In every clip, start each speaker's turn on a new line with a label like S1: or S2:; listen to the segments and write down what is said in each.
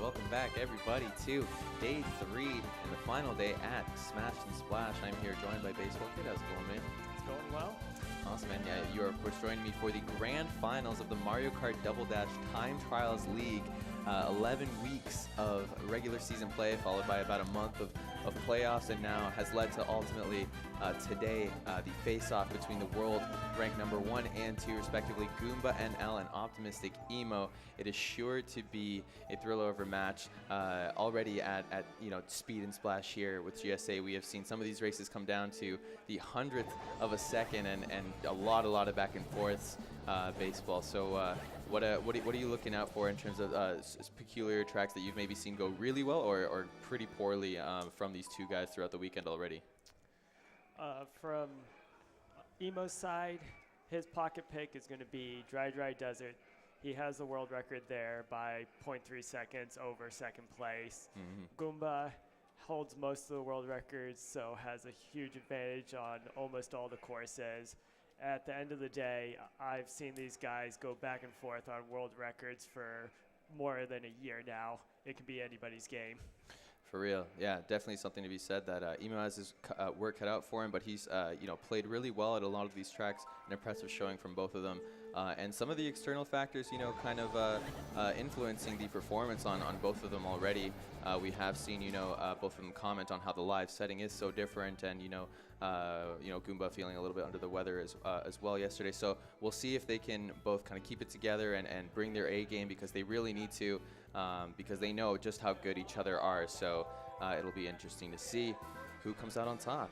S1: welcome back everybody to day 3 and the final day at Smash and Splash. I'm here joined by Baseball Kid. How's it going, man?
S2: It's going well.
S1: Awesome, man. Yeah, you're of course joining me for the grand finals of the Mario Kart Double Dash Time Trials League. 11 weeks of regular season play, followed by about a month of playoffs, and now has led to ultimately today the face-off between the world ranked number 1 and 2, respectively, GoombaNL and OptimisticEmo. It is sure to be a thrill-over match. Already at Speed and Splash here with GSA, we have seen some of these races come down to the 100th of a second, and a lot of back and forths. Baseball. So what are you looking out for in terms of peculiar tracks that you've maybe seen go really well or pretty poorly from these two guys throughout the weekend already?
S2: From Emo's side, his pocket pick is going to be Dry Desert. He has the world record there by 0.3 seconds over second place. Goomba holds most of the world records, so has a huge advantage on almost all the courses. At the end of the day, I've seen these guys go back and forth on world records for more than a year now. It can be anybody's game.
S1: For real, yeah, definitely something to be said that Emo has his work cut out for him, but he's played really well at a lot of these tracks. An impressive showing from both of them, and some of the external factors, kind of influencing the performance on both of them already. We have seen, both of them comment on how the live setting is so different, and Goomba feeling a little bit under the weather as well yesterday. So we'll see if they can both kind of keep it together and bring their A game, because they really need to, because they know just how good each other are. So it'll be interesting to see who comes out on top.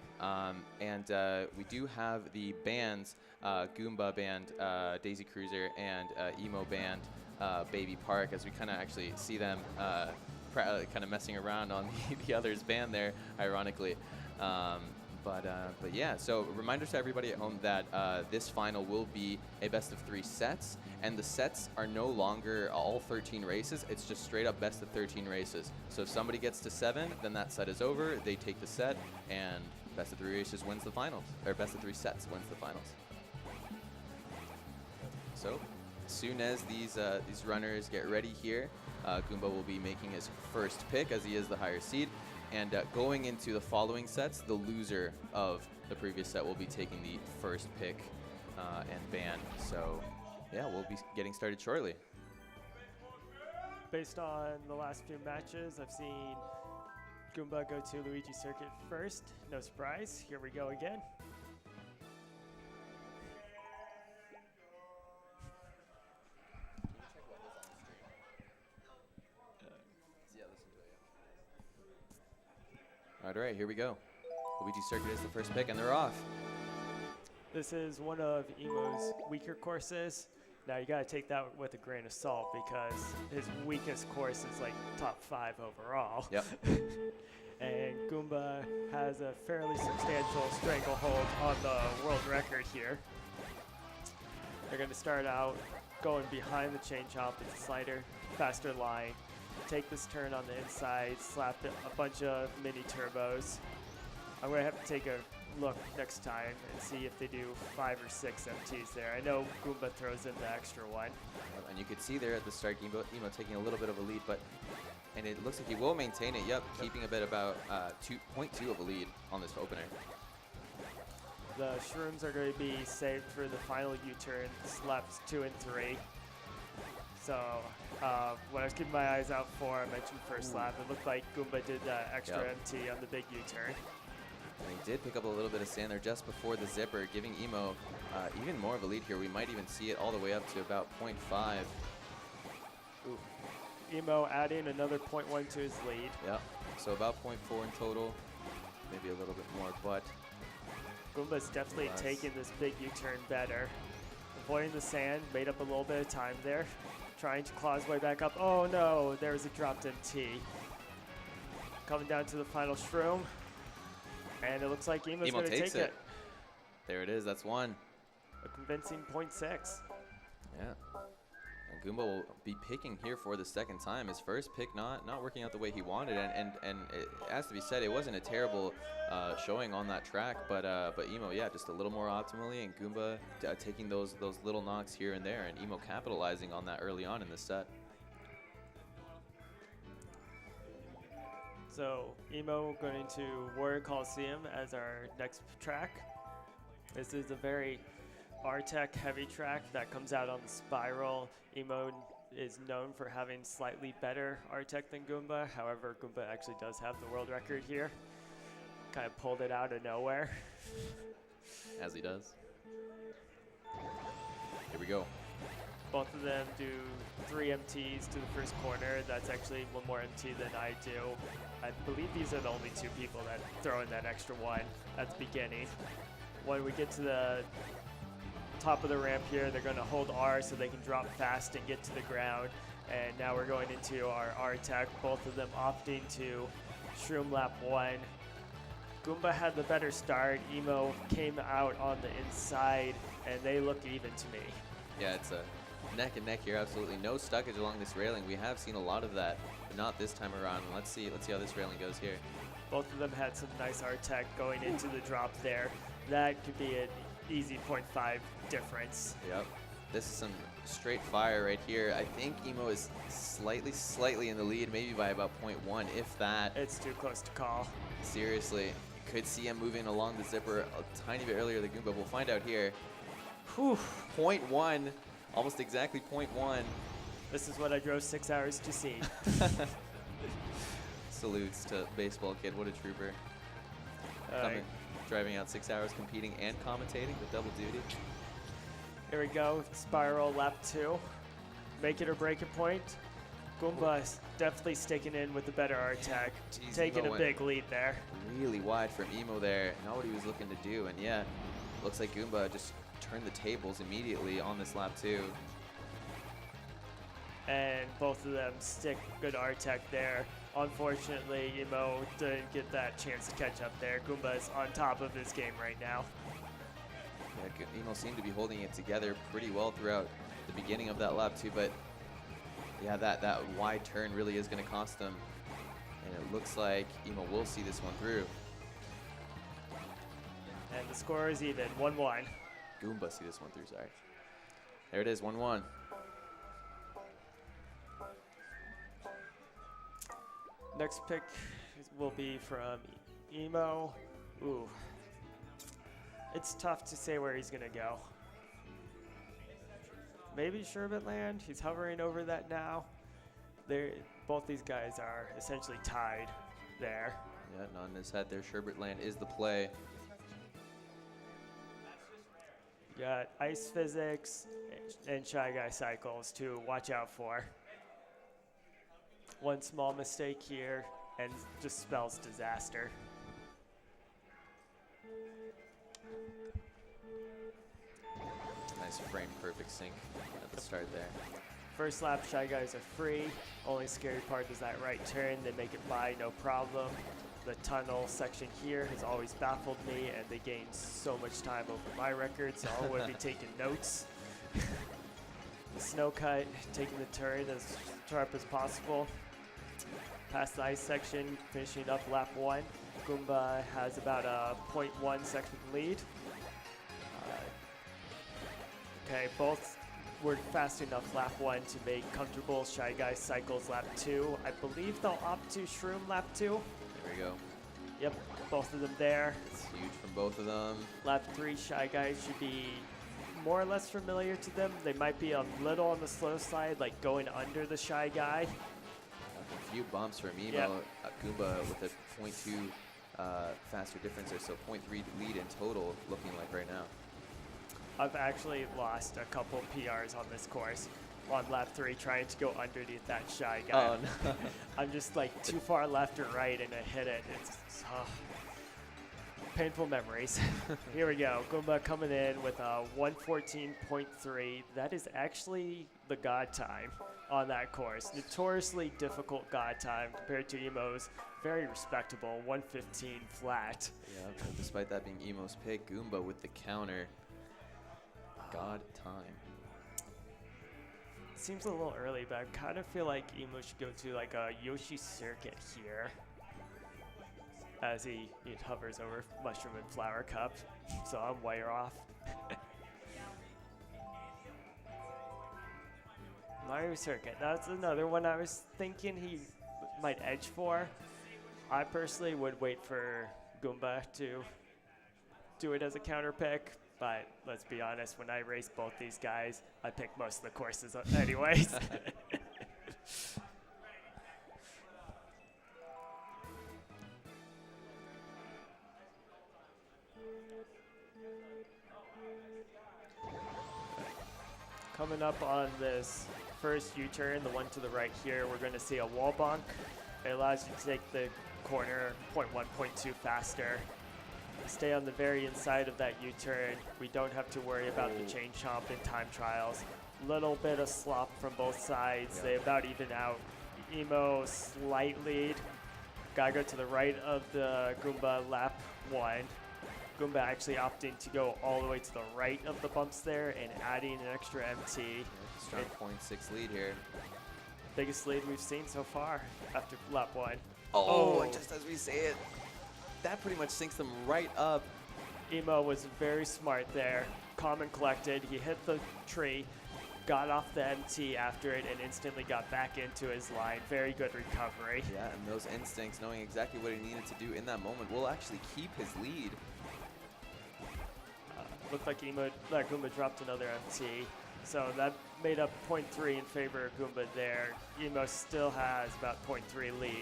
S1: And we do have the bands, Goomba band, Daisy Cruiser, and Emo band, Baby Park, as we kind of actually see them kind of messing around on the other's band there, ironically. But yeah, so reminders to everybody at home that this final will be a best of 3 sets, and the sets are no longer all 13 races. It's just straight up best of 13 races. So if somebody gets to 7, then that set is over. They take the set, and best of 3 races wins the finals, or best of 3 sets wins the finals. So as soon as these runners get ready here, Goomba will be making his first pick, as he is the higher seed. And going into the following sets, the loser of the previous set will be taking the first pick and ban. So, yeah, we'll be getting started shortly.
S2: Based on the last few matches, I've seen Goomba go to Luigi Circuit first. No surprise. Here we go again.
S1: All right, here we go. Luigi Circuit is the first pick, and they're off.
S2: This is one of Emo's weaker courses. Now you got to take that with a grain of salt, because his weakest course is like top 5 overall.
S1: Yep.
S2: And Goomba has a fairly substantial stranglehold on the world record here. They're going to start out going behind the chain chomp with the slider, faster line. Take this turn on the inside, slap a bunch of mini turbos. I'm going to have to take a look next time and see if they do 5 or 6 MTs there. I know Goomba throws in the extra one.
S1: And you could see there at the start, Emo taking a little bit of a lead, and it looks like he will maintain it. Yep, keeping a bit about 2.2 of a lead on this opener.
S2: The shrooms are going to be saved for the final U-turn, laps 2 and 3. So when I was keeping my eyes out for, I mentioned first lap, it looked like Goomba did that extra MT on the big U-turn.
S1: And he did pick up a little bit of sand there just before the zipper, giving Emo even more of a lead here. We might even see it all the way up to about 0.5.
S2: Emo adding another 0.1 to his lead.
S1: Yep, so about 0.4 in total, maybe a little bit more, but
S2: Goomba's definitely taking this big U-turn better. Avoiding the sand, made up a little bit of time there. Trying to claw his way back up. Oh no, there's a dropped MT. Coming down to the final shroom. And it looks like Emo's going to take it.
S1: There it is, that's one.
S2: A convincing 0.6.
S1: Yeah. And Goomba will be picking here for the second time. His first pick not working out the way he wanted, and it has to be said, it wasn't a terrible showing on that track, but Emo, yeah, just a little more optimally, and Goomba taking those little knocks here and there, and Emo capitalizing on that early on in the set.
S2: So Emo going to Waluigi Colosseum as our next track. This is a very R-Tech heavy track that comes out on the spiral. Emo is known for having slightly better R-Tech than Goomba. However, Goomba actually does have the world record here. Kind of pulled it out of nowhere.
S1: As he does. Here we go.
S2: Both of them do 3 MTs to the first corner. That's actually one more MT than I do. I believe these are the only 2 people that throw in that extra one at the beginning. When we get to the top of the ramp here, they're going to hold R so they can drop fast and get to the ground. And now we're going into our R-Tech, both of them opting to Shroom Lap 1. Goomba had the better start. Emo came out on the inside, and they look even to me.
S1: Yeah, it's a neck and neck here. Absolutely no stuckage along this railing. We have seen a lot of that, but not this time around. Let's see how this railing goes here.
S2: Both of them had some nice R-Tech going into the drop there. That could be an easy 0.5 difference.
S1: Yep. This is some straight fire right here. I think Emo is slightly in the lead, maybe by about 0.1, if that.
S2: It's too close to call.
S1: Seriously. Could see him moving along the zipper a tiny bit earlier than Goomba. We'll find out here. Whew, 0.1, almost exactly 0.1.
S2: This is what I drove 6 hours to see.
S1: Salutes to baseball kid, what a trooper. Driving out 6 hours competing and commentating, the double duty.
S2: Here we go, spiral lap 2. Make it or break it point. Goomba's definitely sticking in with the better R-Tech, taking a big lead there.
S1: Really wide from Emo there, not what he was looking to do, and yeah, looks like Goomba just turned the tables immediately on this lap 2.
S2: And both of them stick good R-Tech there. Unfortunately, Emo didn't get that chance to catch up there. Goomba's on top of his game right now.
S1: Yeah, Emo seemed to be holding it together pretty well throughout the beginning of that lap 2, but yeah, that wide turn really is going to cost them. And it looks like Emo will see this one through.
S2: And the score is even, 1-1.
S1: Goomba see this one through, sorry. There it is, 1-1.
S2: Next pick will be from Emo. Ooh. It's tough to say where he's going to go. Maybe Sherbet Land. He's hovering over that now. Both these guys are essentially tied there.
S1: Yeah, nodding his head there. Sherbet Land is the play.
S2: You got Ice Physics and Shy Guy Cycles to watch out for. One small mistake here and just spells disaster.
S1: Nice frame, perfect sync at the start there.
S2: First lap, Shy Guys are free. Only scary part is that right turn. They make it by, no problem. The tunnel section here has always baffled me, and they gain so much time over my record, so I would be taking notes. The snow cut, taking the turn as sharp as possible. Past the ice section, finishing up lap 1. Goomba has about a 0.1 second lead. Okay, both were fast enough lap 1 to make comfortable Shy Guy cycles lap 2. I believe they'll opt to Shroom lap 2.
S1: There we go.
S2: Yep, both of them there.
S1: It's huge from both of them.
S2: Lap 3, Shy Guys should be more or less familiar to them. They might be a little on the slow side, like going under the Shy Guy.
S1: A few bumps from Emo.
S2: Yep.
S1: Goomba with a 0.2 faster difference there, so 0.3 lead in total looking like right now.
S2: I've actually lost a couple PRs on this course on lap 3 trying to go underneath that Shy Guy.
S1: Oh, no.
S2: I'm just like too far left or right and I hit it. It's painful memories. Here we go. Goomba coming in with a 114.3. That is actually the God time on that course. Notoriously difficult God time compared to Emo's very respectable 115 flat.
S1: Yeah, but despite that being Emo's pick, Goomba with the counter. God time.
S2: Seems a little early, but I kind of feel like Emo should go to like a Yoshi Circuit here as he hovers over Mushroom and Flower Cup. So I'm way off. Mario Circuit. That's another one I was thinking he might edge for. I personally would wait for Goomba to do it as a counter pick, but let's be honest, when I race both these guys, I pick most of the courses anyways. Coming up on this first U-turn, the one to the right here, we're going to see a wall bonk. It allows you to take the corner 0.1, 0.2 faster. Stay on the very inside of that U-turn. We don't have to worry about the chain chomp in time trials. Little bit of slop from both sides. They about even out. Emo slight lead. Gotta go to the right of the Goomba lap 1. Goomba actually opting to go all the way to the right of the bumps there and adding an extra MT.
S1: Strong 0.6 lead here.
S2: Biggest lead we've seen so far after lap 1.
S1: Oh, and just as we say it, that pretty much sinks them right up.
S2: Emo was very smart there, calm and collected. He hit the tree, got off the MT after it, and instantly got back into his line. Very good recovery.
S1: Yeah, and those instincts, knowing exactly what he needed to do in that moment, will actually keep his lead.
S2: Looked like Goomba dropped another MT, so that made up 0.3 in favor of Goomba there. Emo still has about 0.3 lead.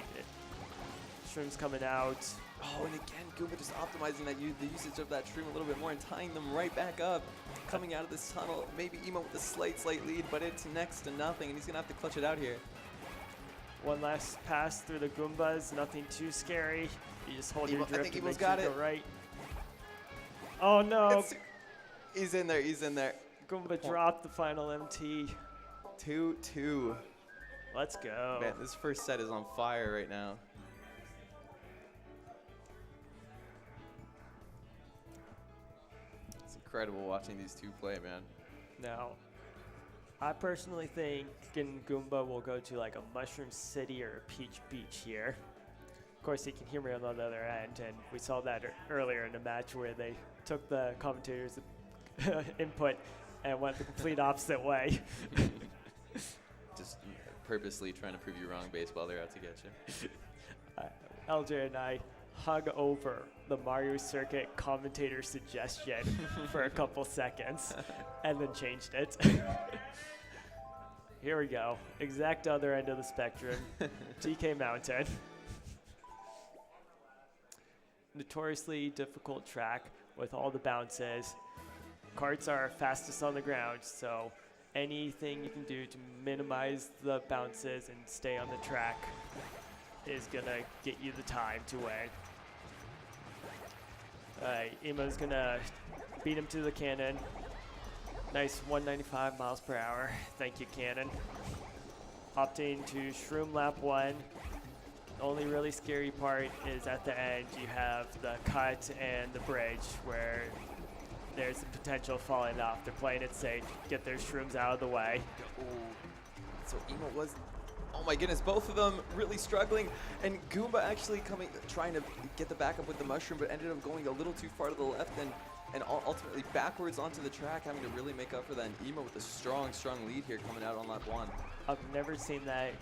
S2: Shrooms coming out.
S1: Oh, and again, Goomba just optimizing that the usage of that shroom a little bit more and tying them right back up. Coming out of this tunnel, maybe Emo with a slight lead, but it's next to nothing, and he's gonna have to clutch it out here.
S2: One last pass through the Goombas, nothing too scary. You just hold your
S1: I
S2: drift
S1: think
S2: and
S1: Emo's
S2: make sure
S1: got
S2: to
S1: it.
S2: go right. Oh no!
S1: He's in there, he's in there.
S2: Goomba dropped the final MT.
S1: 2-2.
S2: Let's go.
S1: Man, this first set is on fire right now. It's incredible watching these two play, man.
S2: Now, I personally think Goomba will go to like a Mushroom City or a Peach Beach here. Of course, he can hear me on the other end, and we saw that earlier in the match where they took the commentators' input and went the complete opposite way.
S1: Just purposely trying to prove you wrong, baseball. They're out to get you.
S2: LJ and I hug over the Mario Circuit commentator suggestion for a couple seconds and then changed it. Here we go. Exact other end of the spectrum. TK Mountain. Notoriously difficult track with all the bounces. Karts are fastest on the ground, so anything you can do to minimize the bounces and stay on the track is gonna get you the time to win. Emo's gonna beat him to the cannon. Nice 195 miles per hour. Thank you, cannon. Opting to Shroom lap 1. The only really scary part is at the end you have the cut and the bridge where there's the potential falling off. They're playing it safe, get their shrooms out of the way.
S1: Oh, so Emo was, oh my goodness, both of them really struggling, and Goomba actually trying to get the backup with the mushroom, but ended up going a little too far to the left and ultimately backwards onto the track, having to really make up for that. And Emo with a strong lead here coming out on lap 1.
S2: I've never seen that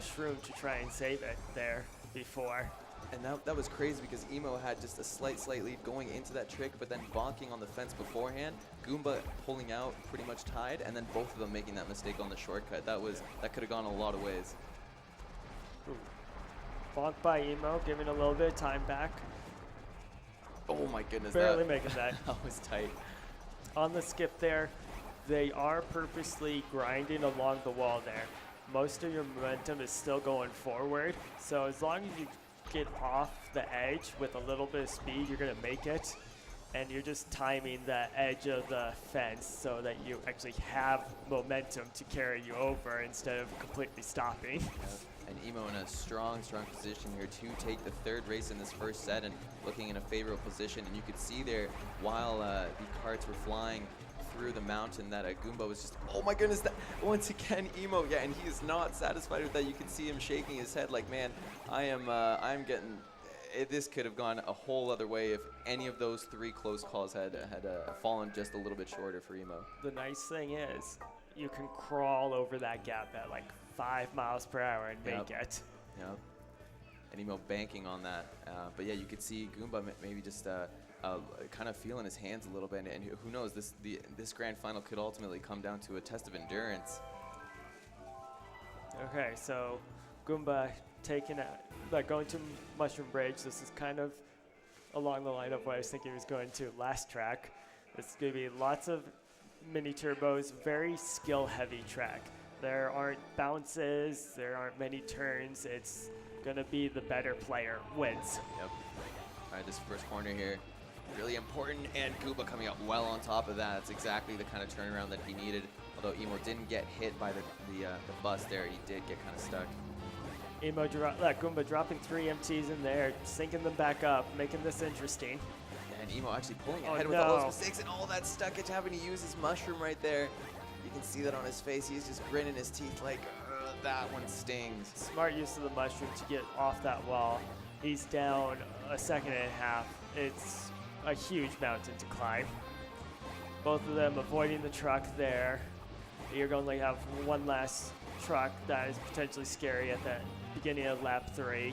S2: shroom to try and save it there before.
S1: And that was crazy because Emo had just a slight lead going into that trick, but then bonking on the fence beforehand. Goomba pulling out, pretty much tied, and then both of them making that mistake on the shortcut. That could have gone a lot of ways.
S2: Ooh. Bonk by Emo, giving a little bit of time back.
S1: Oh my goodness,
S2: barely making that.
S1: That was tight.
S2: On the skip there, they are purposely grinding along the wall there. Most of your momentum is still going forward, so as long as you get off the edge with a little bit of speed, you're gonna make it, and you're just timing the edge of the fence so that you actually have momentum to carry you over instead of completely stopping.
S1: And Emo in a strong position here to take the third race in this first set and looking in a favorable position. And you could see there while the karts were flying through the mountain that Goomba was just, oh my goodness, that once again Emo, yeah, and he is not satisfied with that. You can see him shaking his head like, man, I'm getting, this could have gone a whole other way if any of those three close calls had fallen just a little bit shorter for Emo.
S2: The nice thing is you can crawl over that gap at like 5 miles per hour and make it.
S1: Yep. and Emo banking on that. But yeah, you could see Goomba maybe just kind of feeling his hands a little bit, and who knows, this grand final could ultimately come down to a test of endurance.
S2: Okay, so Goomba taking going to Mushroom Bridge. This is kind of along the line of what I was thinking he was going to last track. It's going to be lots of mini turbos, very skill-heavy track. There aren't bounces, there aren't many turns. It's going to be the better player wins.
S1: Yep. All right, this first corner here, really important, and Goomba coming up well on top of that. It's exactly the kind of turnaround that he needed. Although Emo didn't get hit by the bus there, he did get kind of stuck.
S2: Goomba dropping 3 MTs in there, sinking them back up, making this interesting.
S1: And Emo actually pulling ahead with all those mistakes, and all that stuck. It's having to use his mushroom right there. You can see that on his face. He's just grinning his teeth like, that one stings.
S2: Smart use of the mushroom to get off that wall. He's down a second and a half. It's a huge mountain to climb. Both of them avoiding the truck there. You're going to have one last truck that is potentially scary at the beginning of lap 3.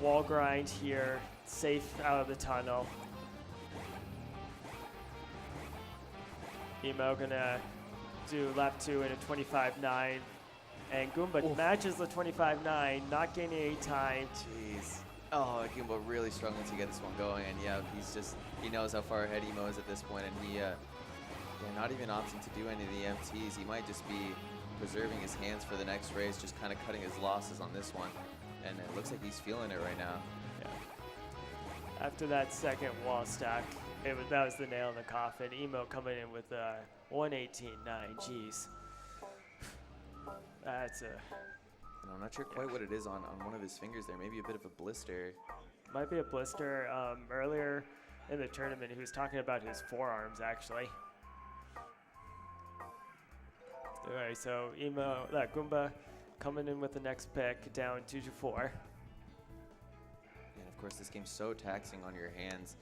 S2: Wall grind here, safe out of the tunnel. Emo gonna do lap 2 in a 25.9, and Goomba matches the 25.9, not gaining any time.
S1: Jeez. Oh, Goomba really struggling to get this one going, and yeah, he knows how far ahead Emo is at this point, and he not even opting to do any of the MTs. He might just be preserving his hands for the next race, just kind of cutting his losses on this one, and it looks like he's feeling it right now.
S2: Yeah. After that second wall stack, that was the nail in the coffin. Emo coming in with 118.9. Jeez. That's a...
S1: And I'm not sure quite what it is on one of his fingers there. Maybe a bit of a blister.
S2: Might be a blister. Earlier in the tournament, he was talking about his forearms, actually. All right, so Goomba coming in with the next pick, down 2-4.
S1: And of course, this game's so taxing on your hands.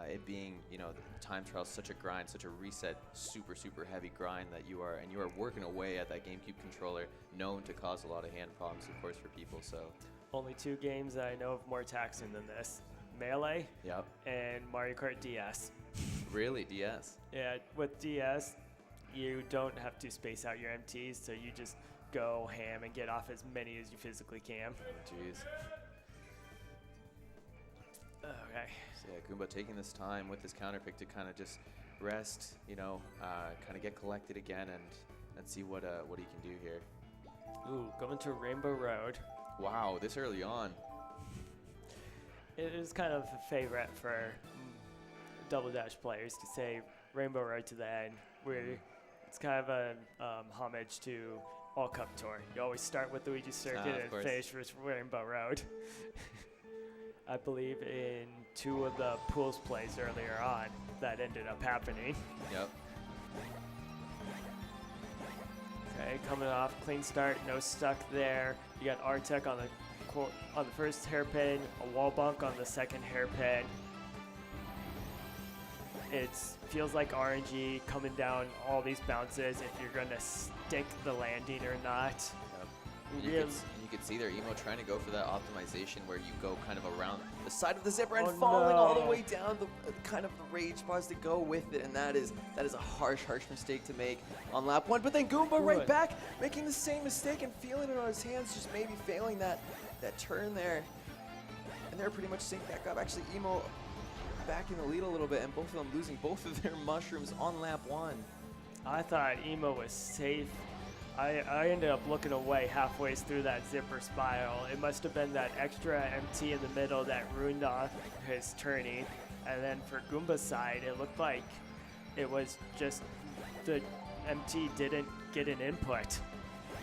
S1: It being, the time trial, such a grind, such a reset, super, super heavy grind that you are working away at that GameCube controller, known to cause a lot of hand problems, of course, for people. So
S2: only 2 games that I know of more taxing than this: Melee,
S1: yep,
S2: and Mario Kart DS.
S1: Really, DS?
S2: Yeah, with DS, you don't have to space out your MTs, so you just go ham and get off as many as you physically can.
S1: Jeez.
S2: Okay.
S1: So yeah, Goomba taking this time with this counter pick to kind of just rest, kind of get collected again and see what he can do here.
S2: Ooh, going to Rainbow Road.
S1: Wow, this early on.
S2: It is kind of a favorite for Double Dash players to say Rainbow Road to the end. It's kind of a homage to All Cup Tour. You always start with Luigi Circuit and finish with Rainbow Road. I believe in 2 of the pools plays earlier on that ended up happening.
S1: Yep.
S2: Okay, coming off, clean start, no stuck there. You got R-Tech on the first hairpin, a wall bunk on the second hairpin. It feels like RNG coming down all these bounces if you're gonna stick the landing or not.
S1: Yep. You could see there Emo trying to go for that optimization where you go kind of around the side of the zipper and falling all the way down, the kind of the rage pause to go with it, and that is a harsh mistake to make on lap 1. But then Goomba right back, making the same mistake and feeling it on his hands, just maybe failing that turn there. And they're pretty much synced back up. Actually, Emo back in the lead a little bit, and both of them losing both of their mushrooms on lap 1.
S2: I thought Emo was safe. I ended up looking away halfway through that zipper spiral. It must have been that extra MT in the middle that ruined off his turning. And then for Goomba's side, it looked like it was just the MT didn't get an input.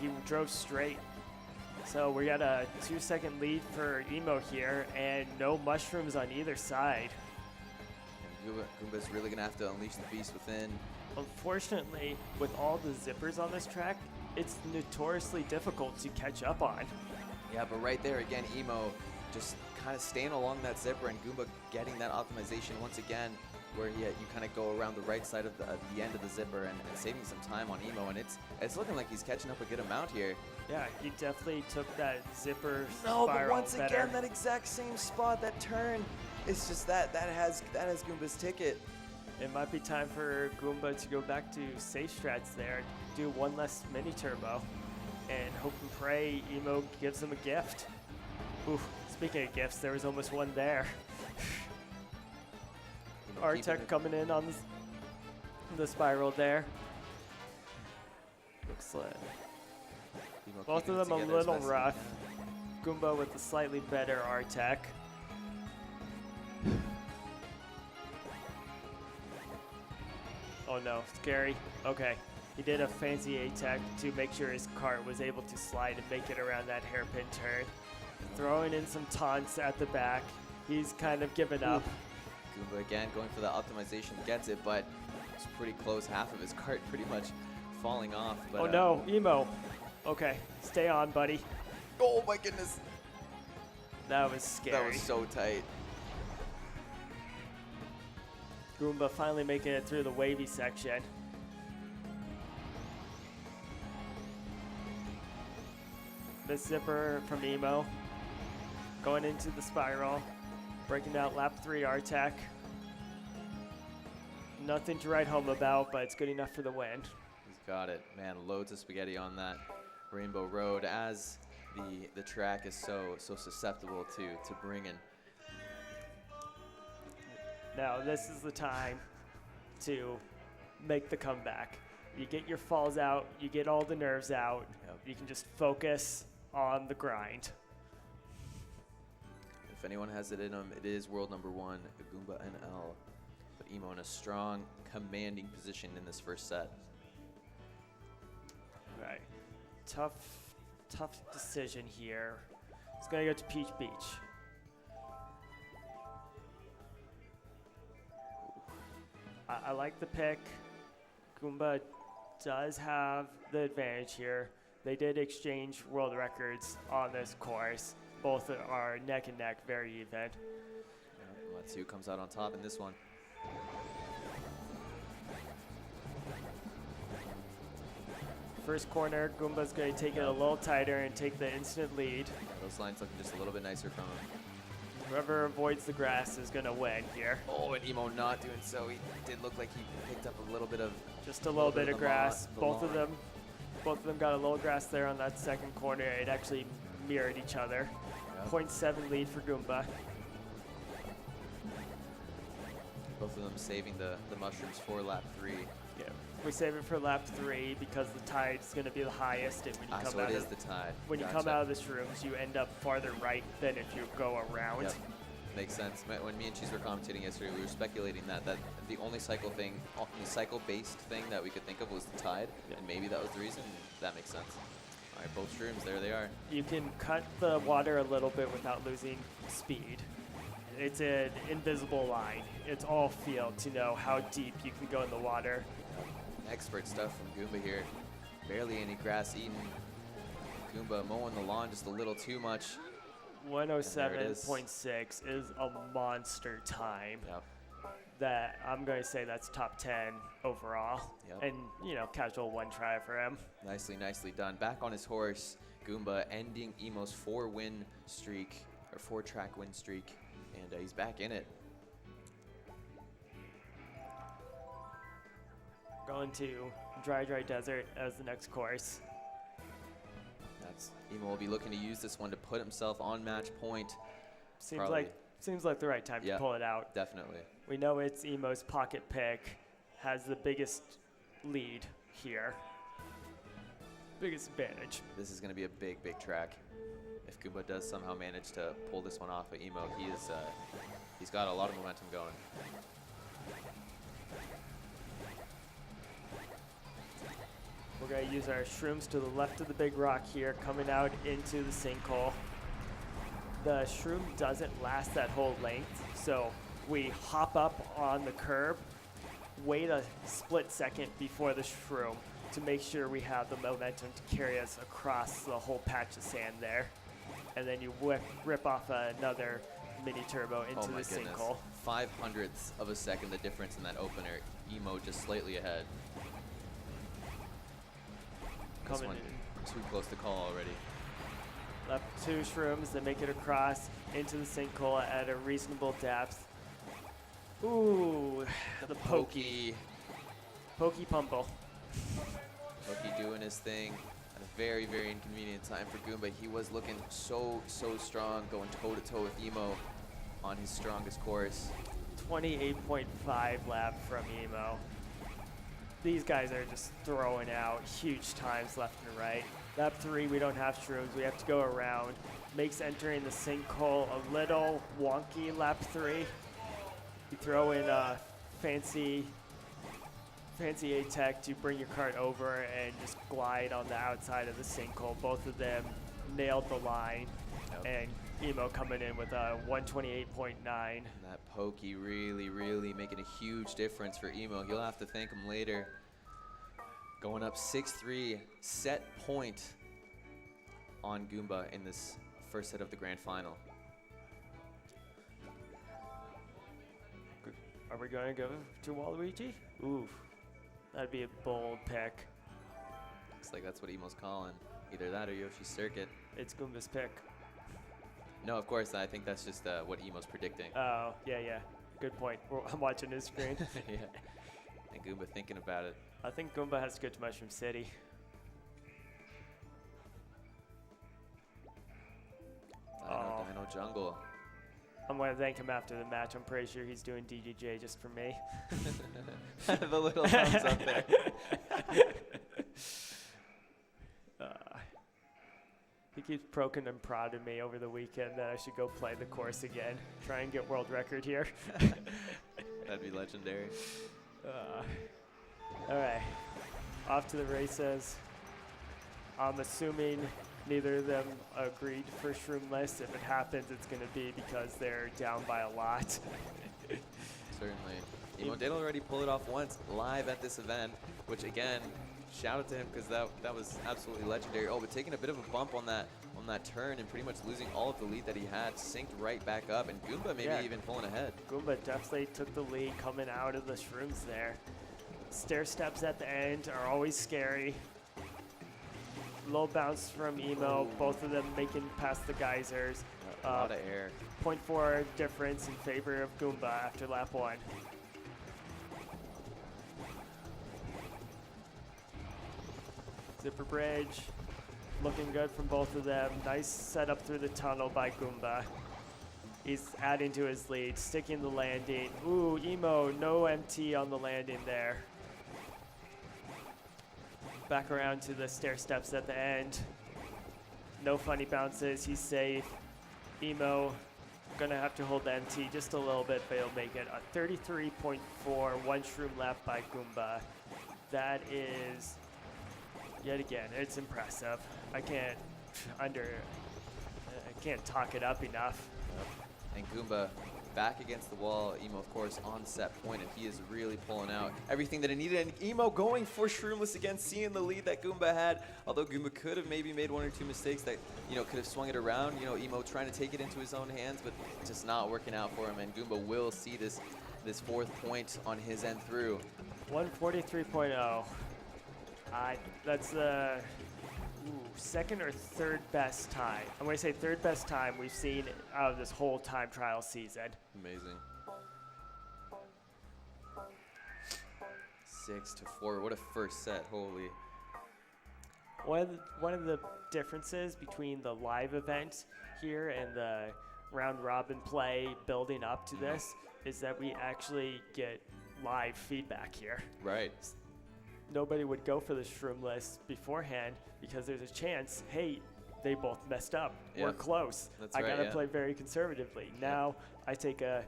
S2: He drove straight. So we got a 2-second lead for Emo here, and no mushrooms on either side.
S1: And Goomba's really gonna have to unleash the beast within.
S2: Unfortunately, with all the zippers on this track, it's notoriously difficult to catch up on.
S1: Yeah, but right there again, Emo just kind of staying along that zipper, and Goomba getting that optimization once again, where you kind of go around the right side of the end of the zipper and saving some time on Emo, and it's looking like he's catching up a good amount here.
S2: Yeah, he definitely took that zipper
S3: No,
S2: spiral
S3: but once
S2: better.
S3: again, that exact same spot, that turn, it's just that has Goomba's ticket.
S2: It might be time for Goomba to go back to safe strats there, do one less mini turbo, and hope and pray Emo gives him a gift. Oof, speaking of gifts, there was almost one there. Artec coming in on the spiral there. Looks like both of them a little rough. Goomba with a slightly better Artec. Oh no, scary. Okay, he did a fancy A-Tech to make sure his cart was able to slide and make it around that hairpin turn. Throwing in some taunts at the back. He's kind of given up.
S1: Goomba again going for the optimization, gets it, but it's pretty close. Half of his cart pretty much falling off. But,
S2: oh no, Emo. Okay, stay on, buddy.
S3: Oh my goodness.
S2: That was scary.
S1: That was so tight.
S2: Goomba finally making it through the wavy section. The zipper from Emo. Going into the spiral. Breaking out lap 3 Artec. Nothing to write home about, but it's good enough for the win.
S1: He's got it. Man, loads of spaghetti on that Rainbow Road, as the track is so susceptible to bringing.
S2: Now this is the time to make the comeback. You get your falls out, you get all the nerves out, you can just focus on the grind.
S1: If anyone has it in them, it is world number 1, GoombaNL. But Emo in a strong, commanding position in this first set.
S2: Right. Tough decision here. He's gonna go to Peach Beach. I like the pick. Goomba does have the advantage here. They did exchange world records on this course. Both are neck and neck, very even.
S1: Yeah, let's see who comes out on top in this one.
S2: First corner, Goomba's going to take it a little tighter and take the instant lead.
S1: Yeah, those lines looking just a little bit nicer from him.
S2: Whoever avoids the grass is going to win here.
S1: Oh, and Emo not doing so. He did look like he picked up a little bit of...
S2: Just a little bit of grass. Both of
S1: lawn.
S2: them got a little grass there on that second corner. It actually mirrored each other.
S1: Yep.
S2: 0.7 lead for Goomba.
S1: Both of them saving the mushrooms for lap 3.
S2: Yeah, we save it for lap 3 because the tide's going to be the highest. And when you come
S1: So
S2: out
S1: it is
S2: of
S1: the tide.
S2: when you come out of the shrooms, you end up farther right than if you go around.
S1: Yep. Makes sense. When me and Cheese were commentating yesterday, we were speculating that the only cycle-based thing that we could think of was the tide, and maybe that was the reason. That makes sense. All right, both shrooms, there they are.
S2: You can cut the water a little bit without losing speed. It's an invisible line. It's all feel to know how deep you can go in the water.
S1: Expert stuff from Goomba here. Barely any grass eaten. Goomba mowing the lawn just a little too much.
S2: 107.6 is a monster time.
S1: Yep.
S2: That I'm going to say that's top 10 overall.
S1: Yep.
S2: And, you know, casual one try for him.
S1: Nicely done. Back on his horse, Goomba ending Emo's 4-win streak, or 4-track win streak, and he's back in it.
S2: Going to Dry Desert as the next course.
S1: Emo will be looking to use this one to put himself on match point.
S2: Seems like the right time to pull it out.
S1: Definitely.
S2: We know it's Emo's pocket pick, has the biggest lead here. Biggest advantage.
S1: This is going to be a big track. If Goomba does somehow manage to pull this one off of Emo, he's got a lot of momentum going.
S2: We're going to use our shrooms to the left of the big rock here, coming out into the sinkhole. The shroom doesn't last that whole length, so we hop up on the curb, wait a split second before the shroom to make sure we have the momentum to carry us across the whole patch of sand there. And then you rip off another mini turbo into the sinkhole.
S1: 0.05 of a second the difference in that opener. Emo just slightly ahead. too close to call already.
S2: Left 2 shrooms that make it across into the sinkhole at a reasonable depth. Ooh, the pokey. Pokey pumble.
S1: Pokey doing his thing at a very, very inconvenient time for Goomba. He was looking so strong, going toe-to-toe with Emo on his strongest course.
S2: 28.5 lap from Emo. These guys are just throwing out huge times left and right. Lap 3, we don't have shrooms. We have to go around. Makes entering the sinkhole a little wonky lap 3. You throw in a fancy A-Tech to bring your kart over and just glide on the outside of the sinkhole. Both of them nailed the line. Yep. And Emo coming in with a 128.9.
S1: And that pokey really making a huge difference for Emo. You'll have to thank him later. Going up 6-3, set point on Goomba in this first set of the grand final.
S2: Are we going to go to Waluigi? Ooh, that'd be a bold pick.
S1: Looks like that's what Emo's calling. Either that or Yoshi Circuit.
S2: It's Goomba's pick.
S1: No, of course, I think that's just what Emo's predicting.
S2: Oh, yeah. Good point. I'm watching his screen.
S1: Yeah. And Goomba thinking about it.
S2: I think Goomba has to go to Mushroom City.
S1: Dino Jungle.
S2: I'm going to thank him after the match. I'm pretty sure he's doing DJJ just for me.
S1: The little thumbs up there.
S2: He keeps poking and prodding me over the weekend that I should go play the course again. Try and get world record here.
S1: That'd be legendary.
S2: All right, off to the races. I'm assuming neither of them agreed for Shroomless. If it happens, it's going to be because they're down by a lot.
S1: Certainly. Emo did already pull it off once live at this event, which again, shout out to him because that was absolutely legendary. Oh, but taking a bit of a bump on that turn and pretty much losing all of the lead that he had, synced right back up, and Goomba maybe even pulling ahead.
S2: Goomba definitely took the lead coming out of the shrooms there. Stair steps at the end are always scary. Low bounce from Emo, both of them making past the geysers.
S1: A lot of air.
S2: 0.4 difference in favor of Goomba after lap 1. Zipper bridge, looking good from both of them. Nice setup through the tunnel by Goomba. He's adding to his lead, sticking the landing. Ooh, Emo, no MT on the landing there. Back around to the stair steps at the end. No funny bounces, he's safe. Emo gonna have to hold the MT just a little bit, but he'll make it a 33.4, 1 shroom lap by Goomba. That is, yet again, it's impressive. I can't talk it up enough.
S1: And Goomba back against the wall. Emo, of course, on set point, and he is really pulling out everything that he needed. And Emo going for Shroomless again, seeing the lead that Goomba had. Although Goomba could have maybe made 1 or 2 mistakes that, could have swung it around. Emo trying to take it into his own hands, but just not working out for him. And Goomba will see this 4th point on his end through.
S2: 143.0. That's the second or third best time. I'm going to say third best time we've seen out of this whole time trial season.
S1: Amazing. 6-4. What a first set. Holy.
S2: One of the differences between the live event here and the round robin play building up to this is that we actually get live feedback here.
S1: Right.
S2: Nobody would go for the Shroomless beforehand because there's a chance, hey, they both messed up.
S1: Yeah.
S2: We're close.
S1: That's
S2: I
S1: right,
S2: gotta play very conservatively. Now I take a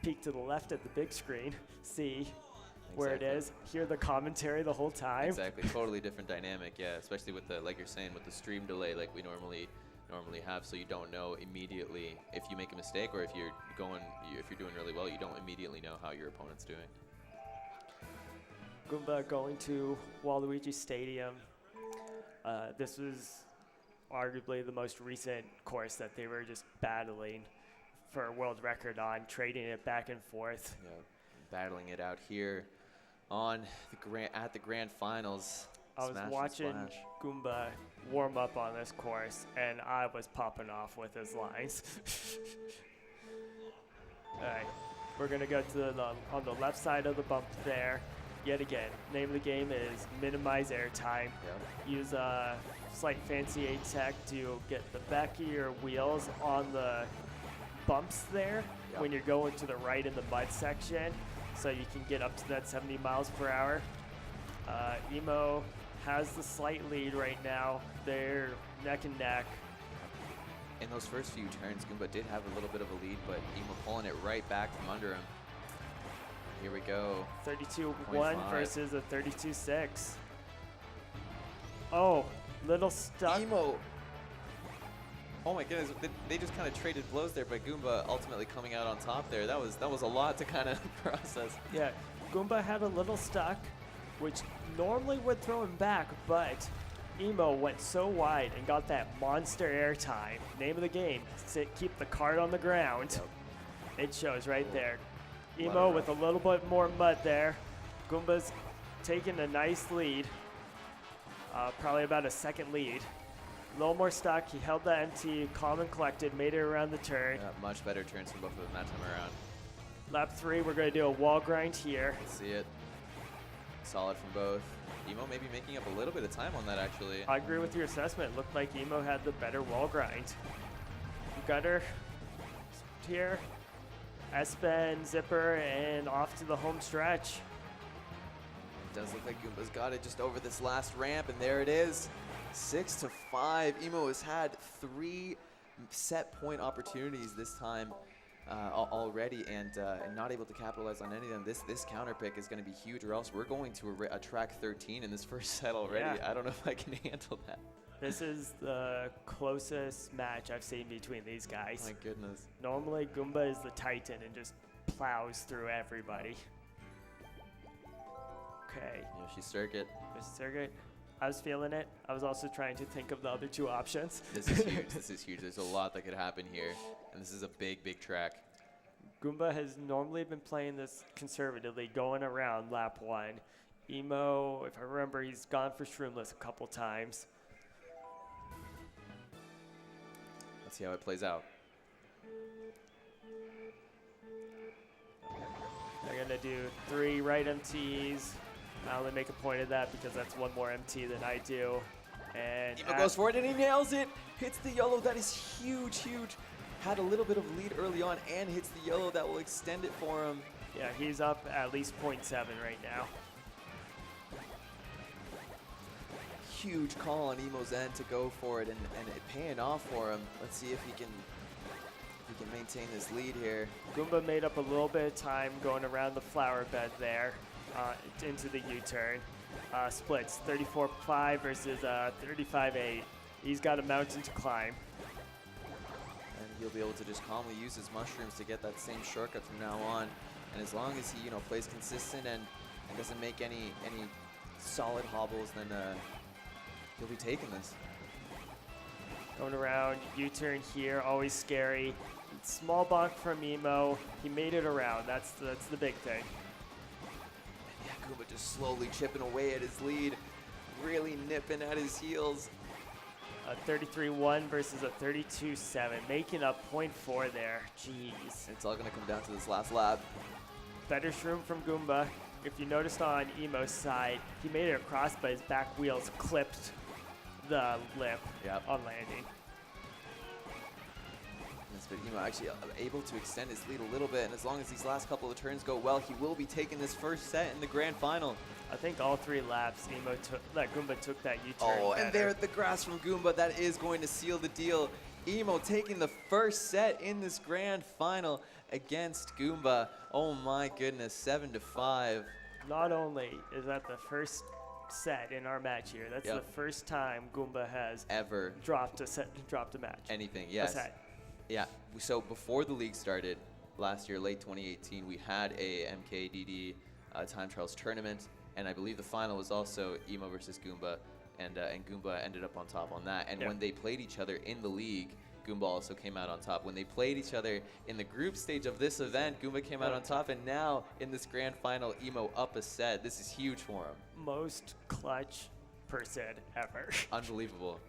S2: peek to the left at the big screen, see where it is, hear the commentary the whole time.
S1: Exactly, totally different dynamic, yeah. Especially with the, like you're saying, with the stream delay, like we normally have, so you don't know immediately if you make a mistake, or if you're doing really well, you don't immediately know how your opponent's doing.
S2: Goomba going to Waluigi Stadium. This was arguably the most recent course that they were just battling for a world record on, trading it back and forth.
S1: Yeah, battling it out here on the grand finals.
S2: I was watching Goomba warm up on this course, and I was popping off with his lines. All right, we're gonna go to the on the left side of the bump there. Yet again, name of the game is minimize airtime.
S1: Yep.
S2: Use a slight fancy A-tech to get the back of your wheels on the bumps there when you're going to the right in the mud section, so you can get up to that 70 miles per hour. Emo has the slight lead right now. They're neck and neck.
S1: In those first few turns, Goomba did have a little bit of a lead, but Emo pulling it right back from under him. Here we go.
S2: 32-1 versus a 32-6. Oh, little stuck.
S1: Emo. Oh my goodness, they just kind of traded blows there, but Goomba ultimately coming out on top there. That was a lot to kind of process.
S2: Yeah, Goomba had a little stuck, which normally would throw him back, but Emo went so wide and got that monster air time. Name of the game, keep the cart on the ground.
S1: Yep.
S2: It shows right there. Emo with a little bit more mud there. Goomba's taking a nice lead, probably about a second lead. A little more stuck, he held the empty, calm and collected, made it around the turn.
S1: Yeah, much better turns from both of them that time around.
S2: Lap 3, we're gonna do a wall grind here.
S1: Let's see it. Solid from both. Emo maybe making up a little bit of time on that actually.
S2: I agree with your assessment. Looked like Emo had the better wall grind. Gutter here. Espen, Zipper, and off to the home stretch.
S1: It does look like Goomba's got it just over this last ramp, and there it is. 6-5. Emo has had 3 set point opportunities this time already, and not able to capitalize on any of them. This counter pick is going to be huge, or else we're going to a track 13 in this first set already.
S2: Yeah.
S1: I don't know if I can handle that.
S2: This is the closest match I've seen between these guys.
S1: My goodness.
S2: Normally, Goomba is the Titan and just plows through everybody. Okay.
S1: Yoshi Circuit.
S2: Yoshi Circuit. I was feeling it. I was also trying to think of the other 2 options.
S1: This is huge. This is huge. There's a lot that could happen here, and this is a big, big track.
S2: Goomba has normally been playing this conservatively, going around lap 1. Emo, if I remember, he's gone for Shroomless a couple times.
S1: Let's see how it plays out.
S2: They're going to do 3 right MTs. I only make a point of that because that's 1 more MT than I do. And
S3: Emo goes for it and he nails it. Hits the yellow. That is huge, huge. Had a little bit of lead early on and hits the yellow. That will extend it for him.
S2: Yeah, he's up at least 0.7 right now.
S3: Huge call on Emo's end to go for it and it paying off for him. Let's see if he can maintain this lead here.
S2: Goomba made up a little bit of time going around the flower bed there into the U-turn. Splits 34.5 versus 35.8. He's got a mountain to climb.
S1: And he'll be able to just calmly use his mushrooms to get that same shortcut from now on. And as long as he, plays consistent and doesn't make any solid hobbles, then he'll be taking this.
S2: Going around, U-turn here, always scary. Small bonk from Emo. He made it around. That's the big thing.
S3: And yeah, Goomba just slowly chipping away at his lead, really nipping at his heels.
S2: A 33-1 versus a 32-7, making up 0.4 there. Jeez.
S3: It's all gonna come down to this last lap.
S2: Better shroom from Goomba. If you noticed on Emo's side, he made it across, but his back wheels clipped the lip on landing.
S3: But Emo actually able to extend his lead a little bit, and as long as these last couple of turns go well, he will be taking this first set in the grand final.
S2: I think all 3 laps, Goomba took that U-turn.
S3: Oh, and there the grass from Goomba, that is going to seal the deal. Emo taking the first set in this grand final against Goomba. Oh my goodness, 7-5.
S2: Not only is that the first set in our match here, that's the first time Goomba has
S1: ever
S2: dropped a match.
S1: Anything, yes.
S2: A set.
S1: Yeah, so before the league started last year, late 2018, we had a MKDD time trials tournament, and I believe the final was also Emo versus Goomba, and Goomba ended up on top on that. And when they played each other in the league, Goomba also came out on top. When they played each other in the group stage of this event, Goomba came out on top, and now in this grand final, Emo up a set. This is huge for him.
S2: Most clutch person ever.
S1: Unbelievable.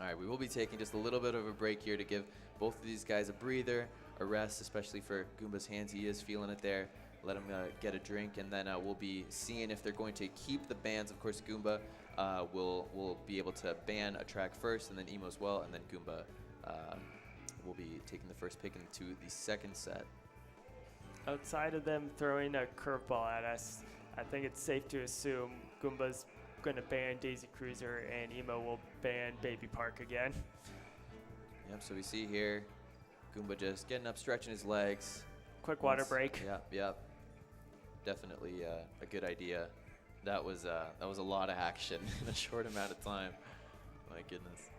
S1: All right, we will be taking just a little bit of a break here to give both of these guys a breather, a rest, especially for Goomba's hands. He is feeling it there. Let him get a drink, and then we'll be seeing if they're going to keep the bans. Of course, Goomba will be able to ban a track first, and then Emo as well, and then Goomba will be taking the first pick into the second set.
S2: Outside of them throwing a curveball at us, I think it's safe to assume Goomba's going to ban Daisy Cruiser and Emo will ban Baby Park again.
S1: Yep, so we see here Goomba just getting up, stretching his legs.
S2: Quick water break.
S1: Yep. Definitely a good idea. That was a lot of action in a short amount of time. My goodness.